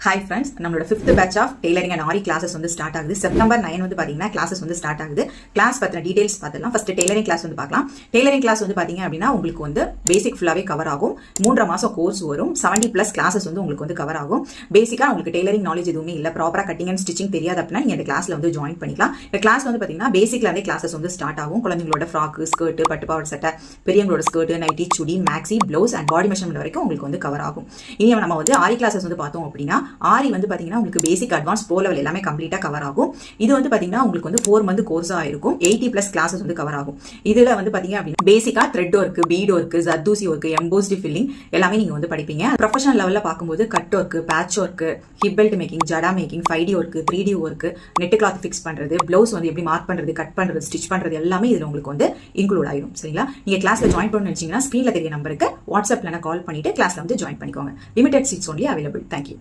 Hi friends, நம்மளோட 5th batch of tailoring and ஆரி classes வந்து ஸ்டார்ட் ஆகுது. செப்டம்பர் 9 வந்து பாத்தீங்கன்னா கிளாஸஸ் வந்து ஸ்டார்ட் ஆகுது. கிளாஸ் பத்தின டீடைல்ஸ் பார்த்துலாம். ஃபர்ஸ்ட் டெய்லரிங் கிளாஸ் வந்து பார்க்கலாம். டெய்லரிங் கிளாஸ் வந்து பாத்தீங்க அப்படின்னா உங்களுக்கு வந்து பேசிக் ஃபுல்லாவே கவர் ஆகும். 3.5 மாசம் கோர்ஸ் வரும். 70+ கிளாஸஸ் வந்து உங்களுக்கு வந்து கவர் ஆகும். பேசிக்கா உங்களுக்கு டெய்லரிங் நாலேஜ் எதுவுமே இல்ல, ப்ராப்பரா கட்டிங் அண்ட் ஸ்டிச்சிங் தெரியாது அப்படின்னா நீங்க இந்த கிளாஸ்ல வந்து ஜாயின் பண்ணிக்கலாம். இந்த கிளாஸ் வந்து பாத்தீங்கன்னா பேசிக்ல இருந்தே கிளாஸஸ் வந்து ஸ்டார்ட் ஆகும். குழந்தைங்களோட ஃப்ராக், ஸ்கர்ட், பட்டுப்பாவாடை சட்டை, பெரியவங்களோட skirt, nightie, chudi, maxi, blouse and body measurement வரைக்கும் உங்களுக்கு வந்து கவர் ஆகும். இனி நம்ம வந்து ஆரி கிளாஸஸ் வந்து பார்த்தோம் அப்படின்னா ஆரி வந்து பாத்தீங்கன்னா உங்களுக்கு பேசிக் அட்வான்ஸ் ப்ரோ லெவல் எல்லாமே கம்ப்ளீட்டா கவர் ஆகும். இது வந்து பாத்தீங்கன்னா உங்களுக்கு வந்து 4 மந்த் கோர்ஸா இருக்கும். 80+ கிளாஸஸ் வந்து கவர் ஆகும். இதுல வந்து பாத்தீங்க அப்படின்னா basically thread work, bead work, zardozi work, embossed filling எல்லாமே நீங்க வந்து படிப்பீங்க. ப்ரொஃபஷனல் லெவல்ல பார்க்கும்போது cut work, patch work, hip belt making, jada making, 5D work, 3D work, net cloth fix பண்றது, பிளவுஸ் வந்து எப்படி மார்க் பண்றது, கட் பண்றது, ஸ்டிச் பண்றது எல்லாமே இதுல உங்களுக்கு வந்து இன்க்ளூட் ஆயிடும். சரிங்களா? நீங்க கிளாஸ்ல ஜாயின் பண்ணணும்னு நினைச்சீங்கன்னா ஸ்கிரீன்ல தெரிய நம்பருக்கு வாட்ஸ்அப்ல கால் பண்ணிட்டு கிளாஸ்ல வந்து ஜாயின் பண்ணிக்கோங்க. Limited seeds only available. Thank you.